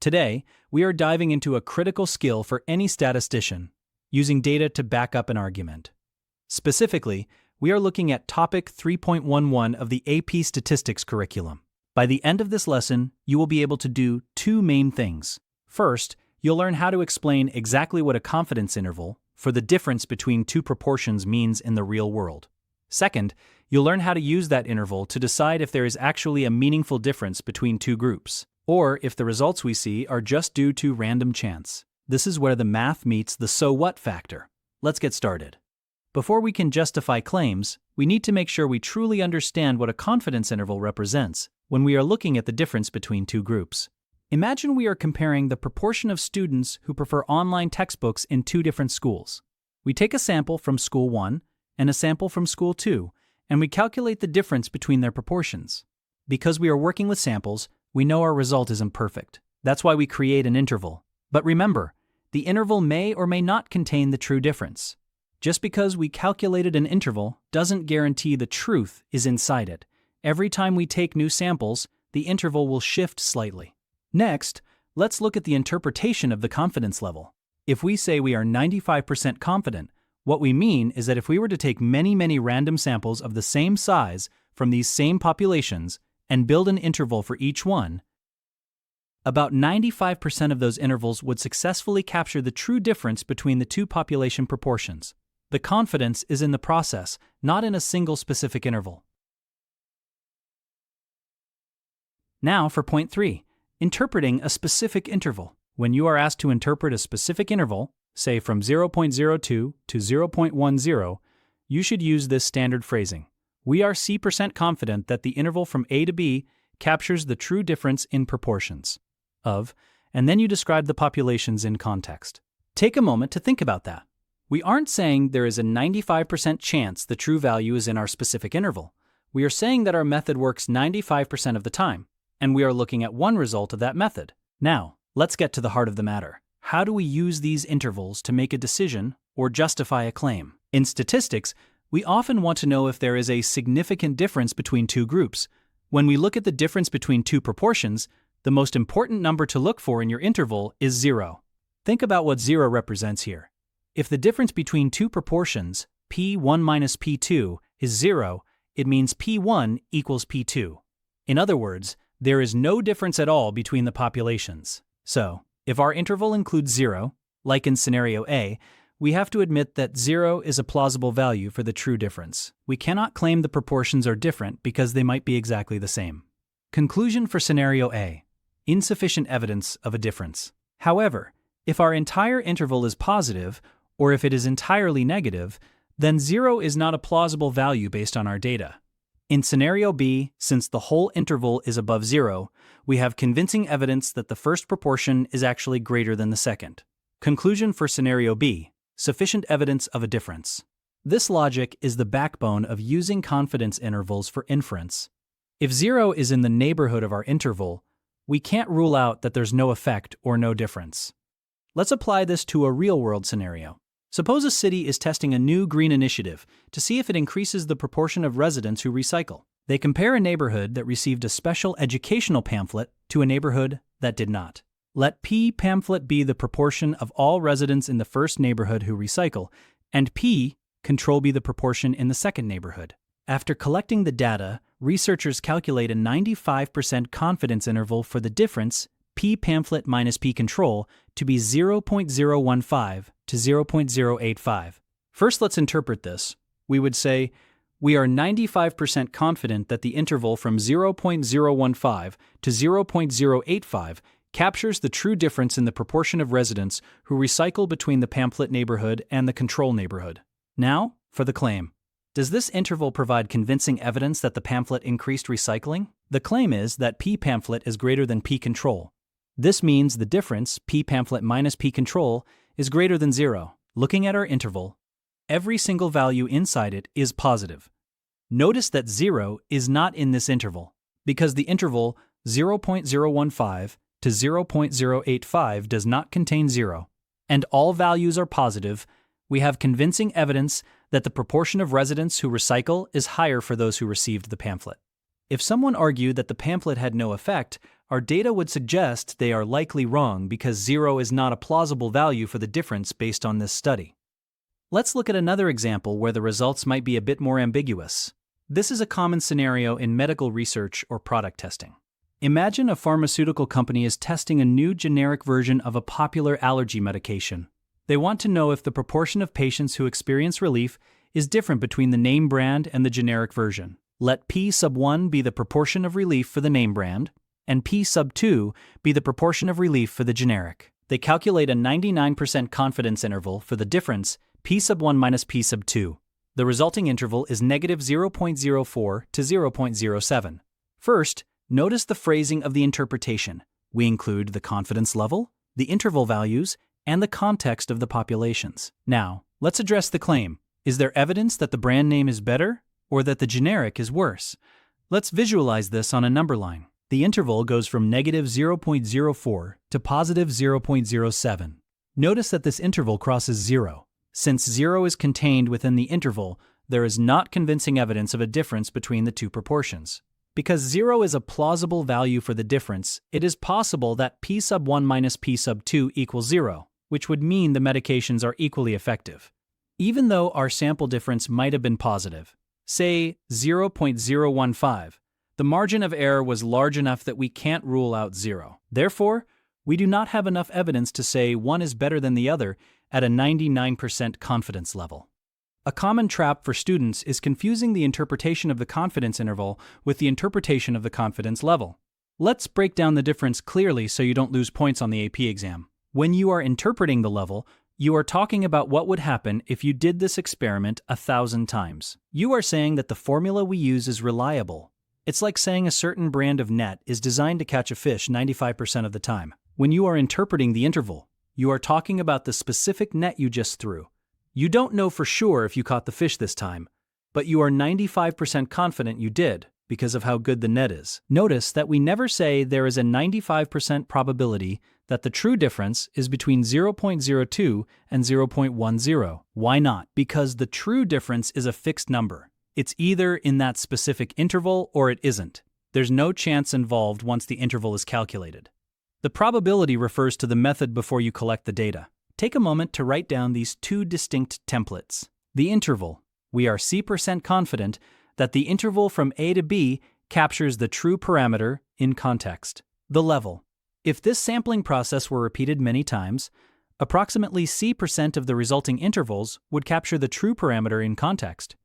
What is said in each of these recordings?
Today, we are diving into a critical skill for any statistician, using data to back up an argument. Specifically, we are looking at topic 3.11 of the AP Statistics curriculum. By the end of this lesson, you will be able to do two main things. First, you'll learn how to explain exactly what a confidence interval for the difference between two proportions means in the real world. Second, you'll learn how to use that interval to decide if there is actually a meaningful difference between two groups, or if the results we see are just due to random chance. This is where the math meets the so what factor. Let's get started. Before we can justify claims, we need to make sure we truly understand what a confidence interval represents when we are looking at the difference between two groups. Imagine we are comparing the proportion of students who prefer online textbooks in two different schools. We take a sample from school 1 and a sample from school 2, and we calculate the difference between their proportions. Because we are working with samples, we know our result isn't perfect. That's why we create an interval. But remember, the interval may or may not contain the true difference. Just because we calculated an interval doesn't guarantee the truth is inside it. Every time we take new samples, the interval will shift slightly. Next, let's look at the interpretation of the confidence level. If we say we are 95% confident, what we mean is that if we were to take many random samples of the same size from these same populations and build an interval for each one, about 95% of those intervals would successfully capture the true difference between the two population proportions. The confidence is in the process, not in a single specific interval. Now for point 3, interpreting a specific interval. When you are asked to interpret a specific interval, say from 0.02 to 0.10, you should use this standard phrasing. We are C% confident that the interval from A to B captures the true difference in proportions of, and then you describe the populations in context. Take a moment to think about that. We aren't saying there is a 95% chance the true value is in our specific interval. We are saying that our method works 95% of the time, and we are looking at one result of that method. Now, let's get to the heart of the matter. How do we use these intervals to make a decision or justify a claim? In statistics, we often want to know if there is a significant difference between two groups. When we look at the difference between two proportions, the most important number to look for in your interval is 0. Think about what 0 represents here. If the difference between two proportions, P1 minus P2, is 0, it means P1 equals P2. In other words, there is no difference at all between the populations. So, if our interval includes 0, like in scenario A, we have to admit that 0 is a plausible value for the true difference. We cannot claim the proportions are different because they might be exactly the same. Conclusion for scenario A: insufficient evidence of a difference. However, if our entire interval is positive, or if it is entirely negative, then 0 is not a plausible value based on our data. In scenario B, since the whole interval is above 0, we have convincing evidence that the first proportion is actually greater than the second. Conclusion for scenario B: sufficient evidence of a difference. This logic is the backbone of using confidence intervals for inference. If 0 is in the neighborhood of our interval, we can't rule out that there's no effect or no difference. Let's apply this to a real-world scenario. Suppose a city is testing a new green initiative to see if it increases the proportion of residents who recycle. They compare a neighborhood that received a special educational pamphlet to a neighborhood that did not. Let P pamphlet be the proportion of all residents in the first neighborhood who recycle, and P control be the proportion in the second neighborhood. After collecting the data, researchers calculate a 95% confidence interval for the difference P pamphlet minus P control to be 0.015 to 0.085. First, let's interpret this. We would say, we are 95% confident that the interval from 0.015 to 0.085 captures the true difference in the proportion of residents who recycle between the pamphlet neighborhood and the control neighborhood. Now, for the claim. Does this interval provide convincing evidence that the pamphlet increased recycling? The claim is that P pamphlet is greater than P control. This means the difference, P pamphlet minus P control, is greater than 0. Looking at our interval, every single value inside it is positive. Notice that 0 is not in this interval, because the interval 0.015 to 0.085 does not contain 0, and all values are positive. We have convincing evidence that the proportion of residents who recycle is higher for those who received the pamphlet. If someone argued that the pamphlet had no effect, our data would suggest they are likely wrong because 0 is not a plausible value for the difference based on this study. Let's look at another example where the results might be a bit more ambiguous. This is a common scenario in medical research or product testing. Imagine a pharmaceutical company is testing a new generic version of a popular allergy medication. They want to know if the proportion of patients who experience relief is different between the name brand and the generic version. Let P sub 1 be the proportion of relief for the name brand, and P sub 2 be the proportion of relief for the generic. They calculate a 99% confidence interval for the difference P sub 1 minus P sub 2. The resulting interval is negative 0.04 to 0.07. First, notice the phrasing of the interpretation. We include the confidence level, the interval values, and the context of the populations. Now, let's address the claim. Is there evidence that the brand name is better or that the generic is worse? Let's visualize this on a number line. The interval goes from negative 0.04 to positive 0.07. Notice that this interval crosses 0. Since 0 is contained within the interval, there is not convincing evidence of a difference between the two proportions. Because 0 is a plausible value for the difference, it is possible that P sub 1 minus P sub 2 equals 0, which would mean the medications are equally effective. Even though our sample difference might have been positive, say 0.015, the margin of error was large enough that we can't rule out 0. Therefore, we do not have enough evidence to say one is better than the other at a 99% confidence level. A common trap for students is confusing the interpretation of the confidence interval with the interpretation of the confidence level. Let's break down the difference clearly so you don't lose points on the AP exam. When you are interpreting the level, you are talking about what would happen if you did this experiment 1,000 times. You are saying that the formula we use is reliable. It's like saying a certain brand of net is designed to catch a fish 95% of the time. When you are interpreting the interval, you are talking about the specific net you just threw. You don't know for sure if you caught the fish this time, but you are 95% confident you did because of how good the net is. Notice that we never say there is a 95% probability that the true difference is between 0.02 and 0.10. Why not? Because the true difference is a fixed number. It's either in that specific interval or it isn't. There's no chance involved once the interval is calculated. The probability refers to the method before you collect the data. Take a moment to write down these two distinct templates. The interval. We are C% confident that the interval from A to B captures the true parameter in context. The level. If this sampling process were repeated many times, approximately C% of the resulting intervals would capture the true parameter in context.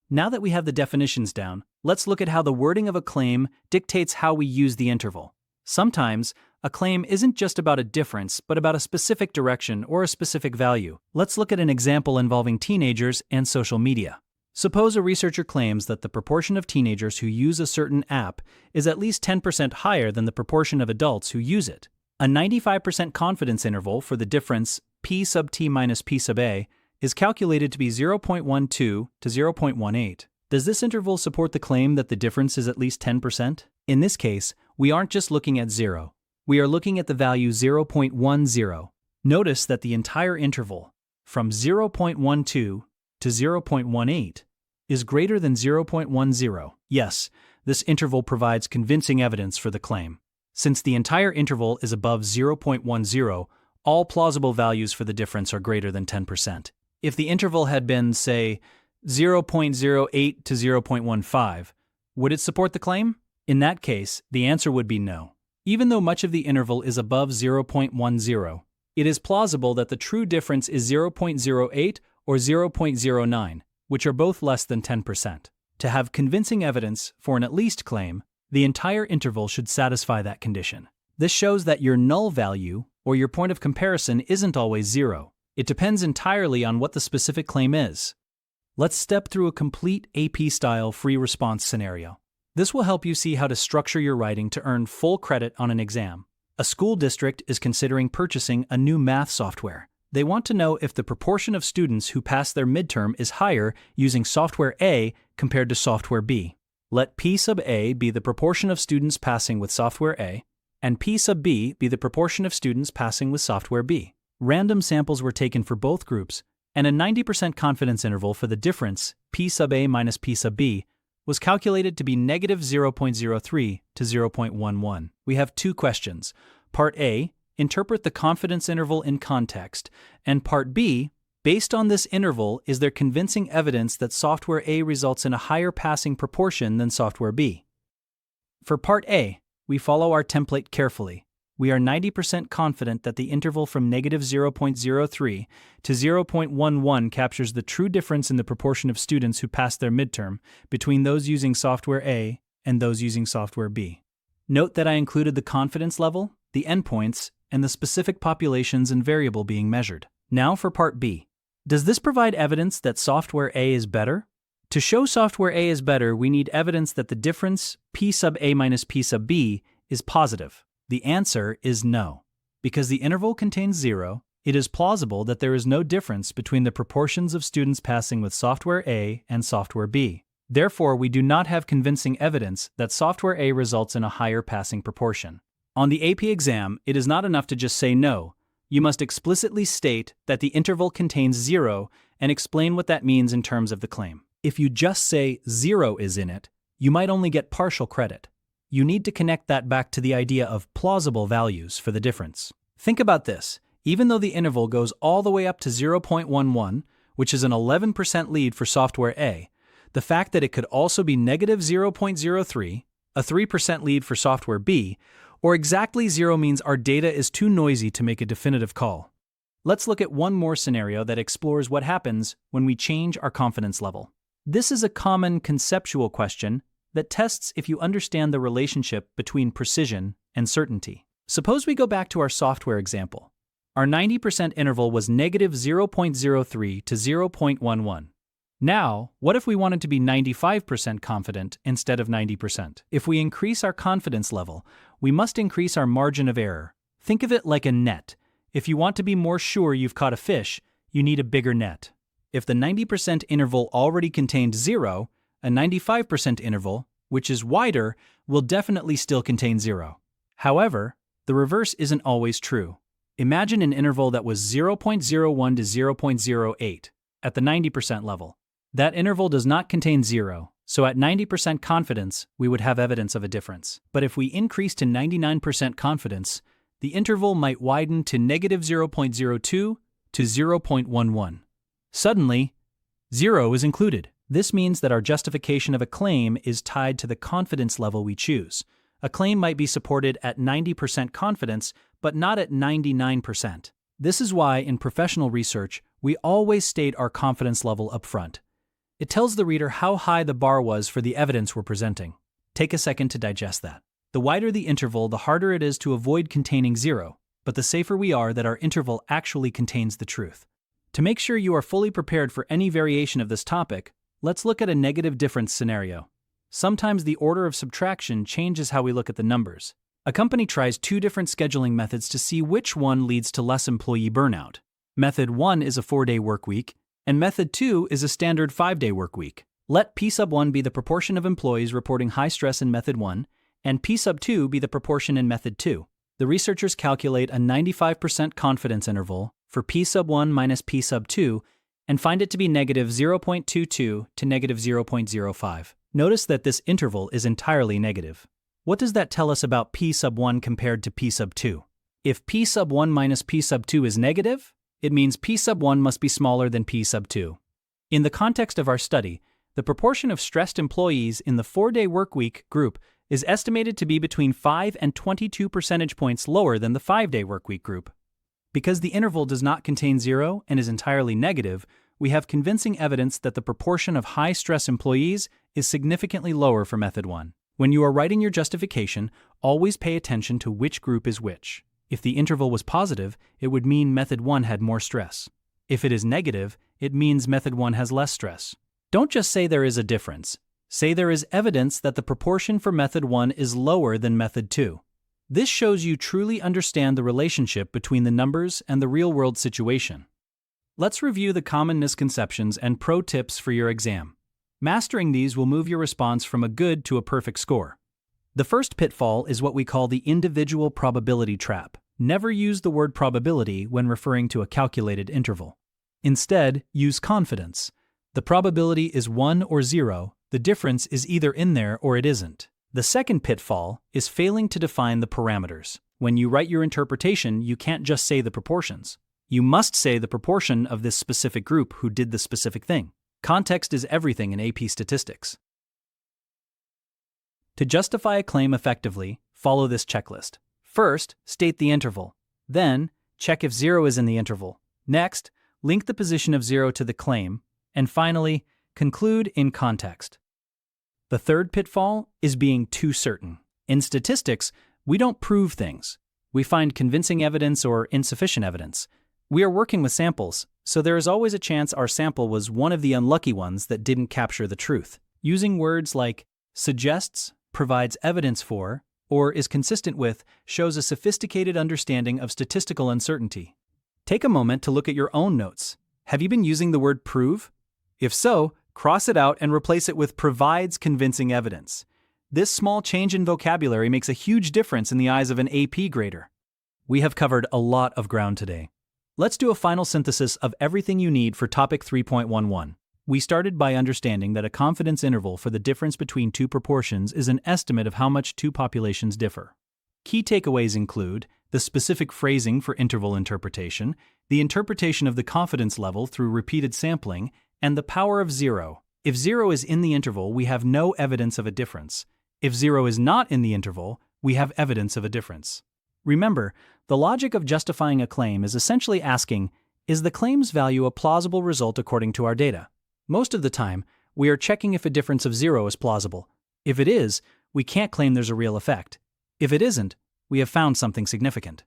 Now that we have the definitions down, let's look at how the wording of a claim dictates how we use the interval. Sometimes, a claim isn't just about a difference, but about a specific direction or a specific value. Let's look at an example involving teenagers and social media. Suppose a researcher claims that the proportion of teenagers who use a certain app is at least 10% higher than the proportion of adults who use it. A 95% confidence interval for the difference P sub t minus P sub a is calculated to be 0.12 to 0.18. Does this interval support the claim that the difference is at least 10%? In this case, we aren't just looking at 0. We are looking at the value 0.10. Notice that the entire interval, from 0.12 to 0.18, is greater than 0.10. Yes, this interval provides convincing evidence for the claim. Since the entire interval is above 0.10, all plausible values for the difference are greater than 10%. If the interval had been, say, 0.08 to 0.15, would it support the claim? In that case, the answer would be no. Even though much of the interval is above 0.10, it is plausible that the true difference is 0.08 or 0.09, which are both less than 10%. To have convincing evidence for an at least claim, the entire interval should satisfy that condition. This shows that your null value, or your point of comparison, isn't always 0. It depends entirely on what the specific claim is. Let's step through a complete AP-style free response scenario. This will help you see how to structure your writing to earn full credit on an exam. A school district is considering purchasing a new math software. They want to know if the proportion of students who pass their midterm is higher using software A compared to software B. Let P sub A be the proportion of students passing with software A, and P sub B be the proportion of students passing with software B. Random samples were taken for both groups, and a 90% confidence interval for the difference, P sub A minus P sub B, was calculated to be negative 0.03 to 0.11. We have two questions. Part A, interpret the confidence interval in context, and Part B, based on this interval, is there convincing evidence that software A results in a higher passing proportion than software B? For Part A, we follow our template carefully. We are 90% confident that the interval from negative 0.03 to 0.11 captures the true difference in the proportion of students who pass their midterm between those using software A and those using software B. Note that I included the confidence level, the endpoints, and the specific populations and variable being measured. Now for Part B. Does this provide evidence that software A is better? To show software A is better, we need evidence that the difference P sub A minus P sub B is positive. The answer is no. Because the interval contains 0, it is plausible that there is no difference between the proportions of students passing with software A and software B. Therefore, we do not have convincing evidence that software A results in a higher passing proportion. On the AP exam, it is not enough to just say no. You must explicitly state that the interval contains 0 and explain what that means in terms of the claim. If you just say 0 is in it, you might only get partial credit. You need to connect that back to the idea of plausible values for the difference. Think about this. Even though the interval goes all the way up to 0.11, which is an 11% lead for software A, the fact that it could also be negative 0.03, a 3% lead for software B, or exactly 0 means our data is too noisy to make a definitive call. Let's look at one more scenario that explores what happens when we change our confidence level. This is a common conceptual question that tests if you understand the relationship between precision and certainty. Suppose we go back to our software example. Our 90% interval was negative 0.03 to 0.11. Now, what if we wanted to be 95% confident instead of 90%? If we increase our confidence level, we must increase our margin of error. Think of it like a net. If you want to be more sure you've caught a fish, you need a bigger net. If the 90% interval already contained 0, a 95% interval, which is wider, will definitely still contain 0. However, the reverse isn't always true. Imagine an interval that was 0.01 to 0.08 at the 90% level. That interval does not contain 0, so at 90% confidence, we would have evidence of a difference. But if we increase to 99% confidence, the interval might widen to negative 0.02 to 0.11. Suddenly, 0 is included. This means that our justification of a claim is tied to the confidence level we choose. A claim might be supported at 90% confidence, but not at 99%. This is why, in professional research, we always state our confidence level up front. It tells the reader how high the bar was for the evidence we're presenting. Take a second to digest that. The wider the interval, the harder it is to avoid containing 0, but the safer we are that our interval actually contains the truth. To make sure you are fully prepared for any variation of this topic, let's look at a negative difference scenario. Sometimes the order of subtraction changes how we look at the numbers. A company tries two different scheduling methods to see which one leads to less employee burnout. Method 1 is a 4-day work week, and Method 2 is a standard 5-day work week. Let P sub 1 be the proportion of employees reporting high stress in Method 1, and P sub 2 be the proportion in Method 2. The researchers calculate a 95% confidence interval for P sub 1 minus P sub 2 and find it to be negative 0.22 to negative 0.05. Notice that this interval is entirely negative. What does that tell us about P sub 1 compared to P sub 2? If P sub 1 minus P sub 2 is negative, it means P sub 1 must be smaller than P sub 2. In the context of our study, the proportion of stressed employees in the 4-day workweek group is estimated to be between 5 and 22 percentage points lower than the 5-day workweek group. Because the interval does not contain 0 and is entirely negative, we have convincing evidence that the proportion of high-stress employees is significantly lower for Method 1. When you are writing your justification, always pay attention to which group is which. If the interval was positive, it would mean Method 1 had more stress. If it is negative, it means Method 1 has less stress. Don't just say there is a difference. Say there is evidence that the proportion for Method 1 is lower than Method 2. This shows you truly understand the relationship between the numbers and the real-world situation. Let's review the common misconceptions and pro tips for your exam. Mastering these will move your response from a good to a perfect score. The first pitfall is what we call the individual probability trap. Never use the word probability when referring to a calculated interval. Instead, use confidence. The probability is 1 or 0, The difference is either in there or it isn't. The second pitfall is failing to define the parameters. When you write your interpretation, you can't just say the proportions. You must say the proportion of this specific group who did the specific thing. Context is everything in AP statistics. To justify a claim effectively, follow this checklist. First, state the interval. Then, check if 0 is in the interval. Next, link the position of 0 to the claim. And finally, conclude in context. The third pitfall is being too certain. In statistics, we don't prove things. We find convincing evidence or insufficient evidence. We are working with samples, so there is always a chance our sample was one of the unlucky ones that didn't capture the truth. Using words like suggests, provides evidence for, or is consistent with shows a sophisticated understanding of statistical uncertainty. Take a moment to look at your own notes. Have you been using the word prove? If so, cross it out and replace it with provides convincing evidence. This small change in vocabulary makes a huge difference in the eyes of an AP grader. We have covered a lot of ground today. Let's do a final synthesis of everything you need for topic 3.11. We started by understanding that a confidence interval for the difference between two proportions is an estimate of how much two populations differ. Key takeaways include the specific phrasing for interval interpretation, the interpretation of the confidence level through repeated sampling, and the power of 0. If 0 is in the interval, we have no evidence of a difference. If 0 is not in the interval, we have evidence of a difference. Remember, the logic of justifying a claim is essentially asking, is the claim's value a plausible result according to our data? Most of the time, we are checking if a difference of 0 is plausible. If it is, we can't claim there's a real effect. If it isn't, we have found something significant.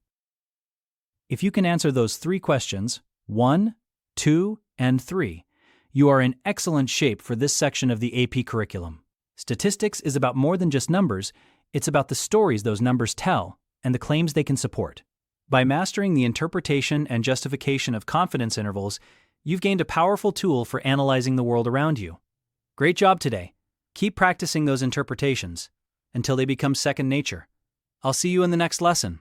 If you can answer those 3 questions, 1, 2, and 3, you are in excellent shape for this section of the AP curriculum. Statistics is about more than just numbers, it's about the stories those numbers tell and the claims they can support. By mastering the interpretation and justification of confidence intervals, you've gained a powerful tool for analyzing the world around you. Great job today. Keep practicing those interpretations until they become second nature. I'll see you in the next lesson.